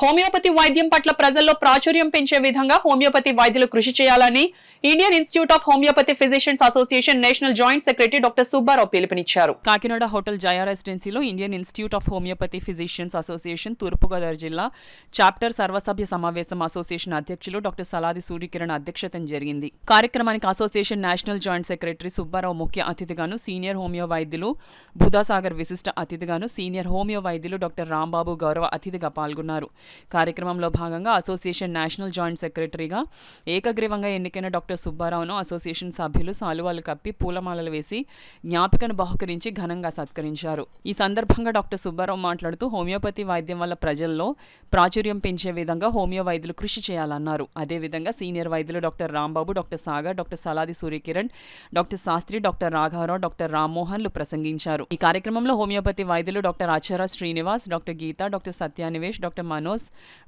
Homeopathy వైద్యం పట్ల ప్రజల్లో ప్రాచుర్యం పెంచే విధంగా హోమియోపతి వైద్యులు కృషి చేయాలని Indian Institute of homoeopathy physicians association national joint secretary doctor Subbarao పిలుపునిచ్చారు. కాకినాడ హోటల్ జయ రెసిడెన్సీలో Indian Institute of homoeopathy physicians association Turpu Godavari జిల్లా చాప్టర్ సర్వసభ్య సమావేశం అసోసియేషన్ అధ్యక్షులు డాక్టర్ సలాది సూర్యకిరణ్ అధ్యక్షతన జరిగింది. కార్యక్రమానికి association national joint secretary Subbarao ముఖ్య అతిథిగాను, సీనియర్ హోమియో వైద్యులు బుధాసాగర్ విశిష్ట అతిథిగాను, సీనియర్ హోమియో వైద్యులు డాక్టర్ రాంబాబు గౌరవ అతిథిగా పాల్గొన్నారు. కార్యక్రమంలో భాగంగా అసోసియేషన్ నేషనల్ జాయింట్ సెక్రటరీగా ఏకగ్రీవంగా ఎన్నికైన డాక్టర్ సుబ్బారావును అసోసియేషన్ సభ్యులు సాలువాలు కప్పి పూలమాలలు వేసి జ్ఞాపికను బహుకరించి ఘనంగా సత్కరించారు. ఈ సందర్భంగా డాక్టర్ సుబ్బారావు మాట్లాడుతూ హోమియోపతి వైద్యం వల్ల ప్రజల్లో ప్రాచుర్యం పెంచే విధంగా హోమియో వైద్యులు కృషి చేయాలన్నారు. అదేవిధంగా సీనియర్ వైద్యులు doctor Rambabu, doctor Sagar, doctor Saladi Suryakiran, doctor Sastri, doctor రాఘవరావు, డాక్టర్ రామ్మోహన్లు ప్రసంగించారు. ఈ కార్యక్రమంలో హోమియోపతి వైద్యులు doctor Acharya Srinivas, doctor Geetha, doctor Satyanivesh, doctor Manoj,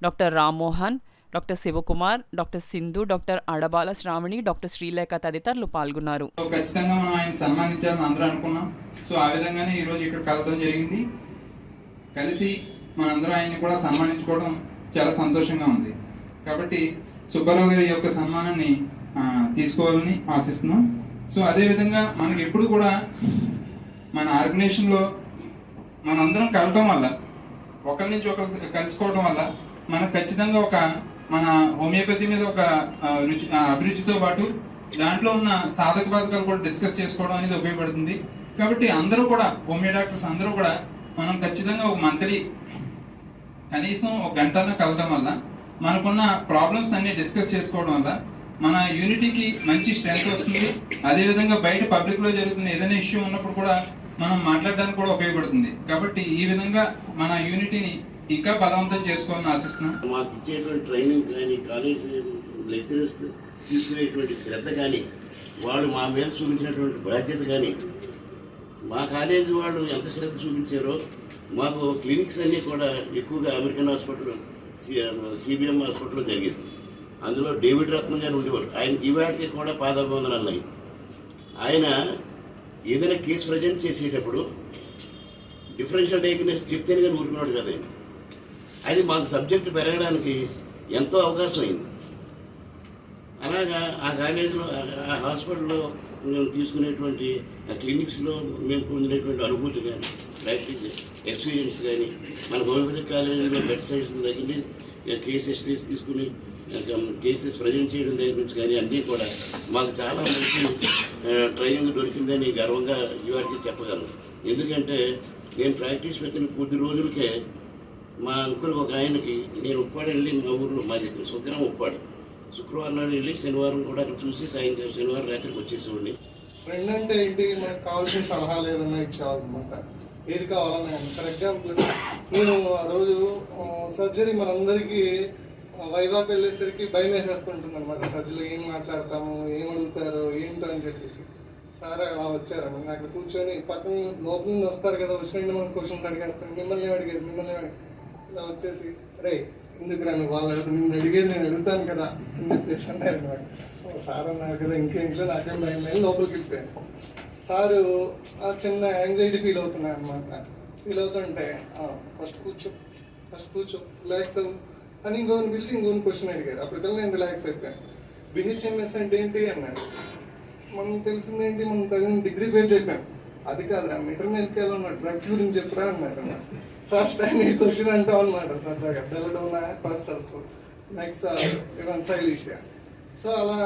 doctor Rammohan, doctor Sivakumar, doctor Sindhu, doctor Adabala Sravani, doctor Srilekha తదితరులు పాల్గొన్నారు. ఖచ్చితంగా మనం ఆయన సన్మానించాలని అందరూ అనుకున్నాం. సో ఆ విధంగానే ఈ రోజు ఇక్కడ కలవడం జరిగింది. కలిసి మనందరూ ఆయన్ని కూడా సన్మానించుకోవడం చాలా సంతోషంగా ఉంది. కాబట్టి సుబ్బారావు గారి యొక్క సన్మానాన్ని తీసుకోవాలని ఆశిస్తున్నాం. సో అదే విధంగా మనకి ఎప్పుడు కూడా మన ఆర్గనైజేషన్ లో మనందరం కలవటం వల్ల, ఒకరి నుంచి ఒకరు కలుసుకోవడం వల్ల మనకు ఖచ్చితంగా ఒక మన హోమియోపతి మీద ఒక అభిరుచితో పాటు దాంట్లో ఉన్న సాధక బాధకాలు కూడా డిస్కస్ చేసుకోవడం అనేది ఉపయోగపడుతుంది. కాబట్టి అందరూ కూడా హోమియో డాక్టర్స్ అందరూ కూడా మనం ఖచ్చితంగా ఒక మంత్లీ కనీసం ఒక గంటన కలవడం వల్ల మనకున్న ప్రాబ్లమ్స్ అన్ని డిస్కస్ చేసుకోవడం వల్ల మన యూనిటీకి మంచి స్ట్రెంగ్త్ వస్తుంది. అదేవిధంగా బయట పబ్లిక్ లో జరుగుతున్న ఏదైనా ఇష్యూ ఉన్నప్పుడు కూడా మనం మాట్లాడడానికి కూడా ఉపయోగపడుతుంది. కాబట్టి ఈ విధంగా మన యూనిటీని ఇంకా బలవంతం చేసుకోవాలని ఆశిస్తున్నాం. మాకు ఇచ్చేటువంటి ట్రైనింగ్ కానీ, కాలేజ్ లెక్చరర్స్ తీసుకునేటువంటి శ్రద్ధ కానీ, వాళ్ళు మా మీద చూపించినటువంటి బాధ్యత కానీ, మా కాలేజీ వాళ్ళు ఎంత శ్రద్ధ చూపించారో మాకు క్లినిక్స్ అన్నీ కూడా ఎక్కువగా అమెరికన్ హాస్పిటల్, సిబిఎం హాస్పిటల్లో జరిగింది. అందులో డేవిడ్ రత్నం గారు ఉండేవారు. ఆయన ఇవాటికి కూడా పాదాభివందనలు అన్నాయి. ఆయన ఏదైనా కేసు ప్రజెంట్ చేసేటప్పుడు డిఫరెన్షియల్ డయాగ్నోసిస్ చెప్తేనే కానీ ఊరుకున్నాడు కదా. అది మాకు సబ్జెక్టు పెరగడానికి ఎంతో అవకాశం అయింది. అలాగా ఆ కాలేజీలో, ఆ హాస్పిటల్లో మేము తీసుకునేటువంటి ఆ క్లినిక్స్లో మేము పొందినటువంటి అనుభూతి కానీ, ప్రాక్టీస్ ఎక్స్పీరియన్స్ కానీ, మన హోమియోపతి కాలేజీలో బెడ్ సైడ్స్ దగ్గర కేసెస్ తీసుకుని కేసెస్ ప్రజెంట్ చేయడం దగ్గర నుంచి కానీ అన్నీ కూడా మాకు చాలా మంచి ట్రైనింగ్ దొరికిందని గర్వంగా ఇవాటికి చెప్పగలను. ఎందుకంటే నేను ప్రాక్టీస్ పెట్టిన కొద్ది రోజులకే మా అంకుల్ ఒక ఆయనకి, నేను ఉప్పాడు వెళ్ళి, మా ఊళ్ళో మాది సుగ్రామం ఉప్పాడు, శుక్రవారం నాడు వెళ్ళి శనివారం కూడా అక్కడ చూసి సాయంకాలం శనివారం రాత్రికి వచ్చేసేవాడిని. ఫ్రెండ్ అంటే ఏంటి, మనకు కావాల్సిన సలహాలు ఏదన్నా ఇచ్చేవాళ్ళనమాట. ఏది కావాలన్నా, ఫర్ ఎగ్జాంపుల్ నేను ఆ రోజు సర్జరీ మనందరికీ వైవాకి వెళ్ళేసరికి భయం వేసేస్తుంటుంది అనమాట. సర్జరీలో ఏం మాట్లాడతాము, ఏం అడుగుతారు, ఏంటో అని చెప్పేసి సార్ అలా వచ్చారన్నమాట. అక్కడ కూర్చొని పక్కన లోపల నుండి వస్తారు కదా, వచ్చిన మనం క్వశ్చన్స్ అడిగేస్తాను. మిమ్మల్ని అడిగారు ఇలా వచ్చేసి, రే ఎందుకు రాను వాళ్ళు నిన్ను అడిగేది నేను అడుగుతాను కదా అని చెప్పేసి అన్నారు అనమాట. సార్ అన్నారు కదా, ఇంకేంట్లో నాకేం భయం లేదు, లోపలికి వెళ్ళిపోయాను. సారు చిన్న యాంగ్జైటీ ఫీల్ అవుతున్నాయి అనమాట. ఫీల్ అవుతుంటే ఫస్ట్ కూర్చో రిలాక్స్ అవ్వు అని ఇంకోని పిలిచి ఇంకొన్ని క్వశ్చన్ అడిగారు. అప్పటికల్లా నేను రిలాక్స్ అయిపోయాను. బిహెచ్ఎంఎస్ అంటే ఏంటి అన్నాడు. మనం తెలిసింది ఏంటి, మనం తగిన డిగ్రీ పేరు చెప్పాం. అది కాదురా, మీటర్ మీదకి ఉన్నాడు, డ్రగ్స్ గురించి చెప్పురా అన్నారు. ఫస్ట్ టైం ఈ క్వశ్చన్ అంటాం అనమాట. సరదాగా తెల్లడోనా పర్సల్స్ నెక్స్ట్ ఇవన్ సైలిషియా. సో అలా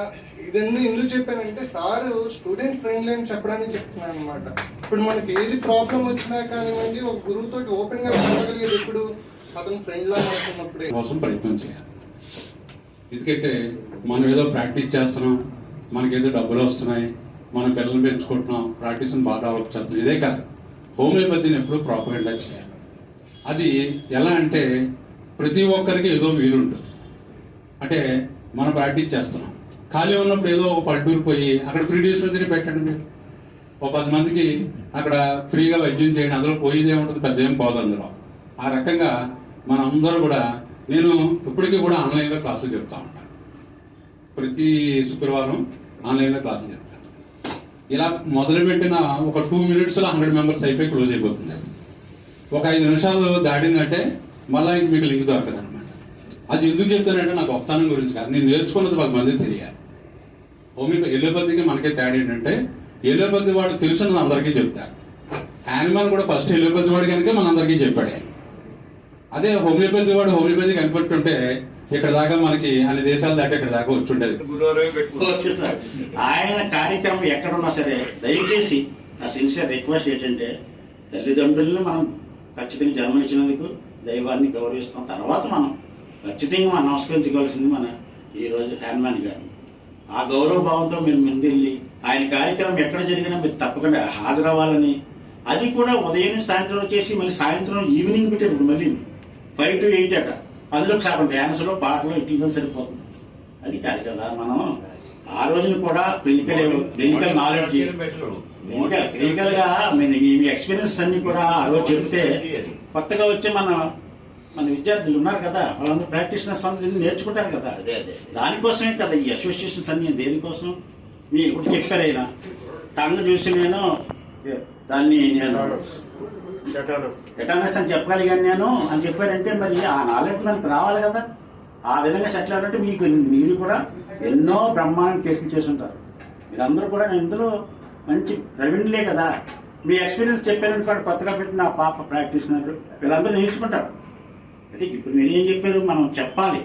ఇదన్నీ ఎందుకు చెప్పానంటే, సారు స్టూడెంట్ ఫ్రెండ్లీ అని చెప్పడానికి చెప్తున్నాను అనమాట. ఇప్పుడు మనకి ఏది ప్రాబ్లం వచ్చినా కానివ్వండి, ఒక గురువుతో ఓపెన్ గా చెప్పగలిగేది ఎప్పుడు అతను ఫ్రెండ్ లా అనుకున్నప్పుడే కోసం ప్రయత్నం చేయాలి. ఎందుకంటే మనం ఏదో ప్రాక్టీస్ చేస్తున్నాం, మనకేదో డబ్బులు వస్తున్నాయి, మన పిల్లలు పెంచుకుంటున్నాం, ప్రాక్టీస్ని బాగా డెవలప్ చేస్తున్నాం, ఇదే కాదు. హోమియోపతిని ఎప్పుడు ప్రాపర్గా చేయాలి. అది ఎలా అంటే ప్రతి ఒక్కరికి ఏదో వీలుంటుంది. అంటే మనం ప్రాక్టీస్ చేస్తున్నాం, ఖాళీ ఉన్నప్పుడు ఏదో ఒక పల్లెటూరు పోయి అక్కడ ఫ్రీ డిస్పెన్సరీ పెట్టండి. మీరు ఒక 10 మందికి అక్కడ ఫ్రీగా వైద్యం చేయండి, అందులో పోయేదే ఉంటుంది, పెద్ద ఏం పోదు అందులో. ఆ రకంగా మనందరూ కూడా, నేను ఇప్పటికీ కూడా ఆన్లైన్లో క్లాసులు చెప్తా ఉంటాను. ప్రతి శుక్రవారం ఆన్లైన్లో క్లాసులు చెప్తాను. ఇలా మొదలుపెట్టిన ఒక 2 minutes 100 members అయిపోయి క్లోజ్ అయిపోతుంది. ఒక 5 నిమిషాలు దాటిందంటే మళ్ళీ మీకు లింక్ దొరకదు అనమాట. అది ఎందుకు చెప్తానంటే నా గొప్పతనం గురించి కాదు, నేను నేర్చుకున్నది 10 మంది తెలియాలి. ఎలోపతికి మనకే తేడా ఏంటంటే ఎలోపతి వాడు తెలుసున్నది అందరికీ చెప్తారు. హ్యానిమన్ కూడా ఫస్ట్ ఎలోపతి వాడు కనుక మనందరికీ చెప్పాడు. అదే హోమియోపతి వాడు హోమియోపతి కనిపెట్టుంటే ఇక్కడ దాకా మనకి అన్ని దేశాల దాకా ఇక్కడ దాకా వచ్చి ఉండేది. ఓకే సార్, ఆయన కార్యక్రమం ఎక్కడున్నా సరే దయచేసి నా సిన్సియర్ రిక్వెస్ట్ ఏంటంటే తల్లిదండ్రులను మనం ఖచ్చితంగా జన్మనిచ్చినందుకు దైవాన్ని గౌరవిస్తాం. తర్వాత మనం ఖచ్చితంగా మనం నమస్కరించుకోవాల్సింది మన ఈరోజు హ్యాన్మాన్ గారు. ఆ గౌరవ భావంతో మీరు ముందెళ్ళి ఆయన కార్యక్రమం ఎక్కడ జరిగినా మీరు తప్పకుండా హాజరవ్వాలని, అది కూడా ఉదయం సాయంత్రం వచ్చేసి మళ్ళీ సాయంత్రం ఈవినింగ్ పెట్టారు మళ్ళీ 5 to 8 అట. అందులో కాకుండా డ్యాన్స్లో పాటలు ఇట్లా సరిపోతుంది. అది కాదు కదా, మనం ఆ రోజున కూడా క్లినికల్ నాలెడ్జ్ క్లినికల్ గా మీ ఎక్స్పీరియన్స్ అన్ని కూడా ఆ రోజు చెప్తే కొత్తగా వచ్చే మన విద్యార్థులు ఉన్నారు కదా, వాళ్ళందరూ ప్రాక్టీషనర్స్ అందరూ నేర్చుకుంటారు కదా. దానికోసమే కదా ఈ అసోసియేషన్స్ అన్ని. దేనికోసం మీ ఇప్పుడు చెప్పారైనా తను చూసి నేను దాన్ని ఎటానస్ అని చెప్పగలిగాను నేను అని చెప్పారంటే మరి ఆ నాలెడ్జ్ మనకు రావాలి కదా. ఆ విధంగా సెటిల్ అవ్వాలంటే మీరు కూడా ఎన్నో బ్రహ్మాండం కేసులు చేసి ఉంటారు. మీరందరూ కూడా ఇందులో మంచి ప్రవీణులే కదా. మీ ఎక్స్పీరియన్స్ చెప్పారనుకోండి, కొత్తగా పెట్టిన పాప ప్రాక్టీషనర్ వీళ్ళందరూ నేర్చుకుంటారు. అయితే ఇప్పుడు మీరు ఏం చెప్పారు, మనం చెప్పాలి.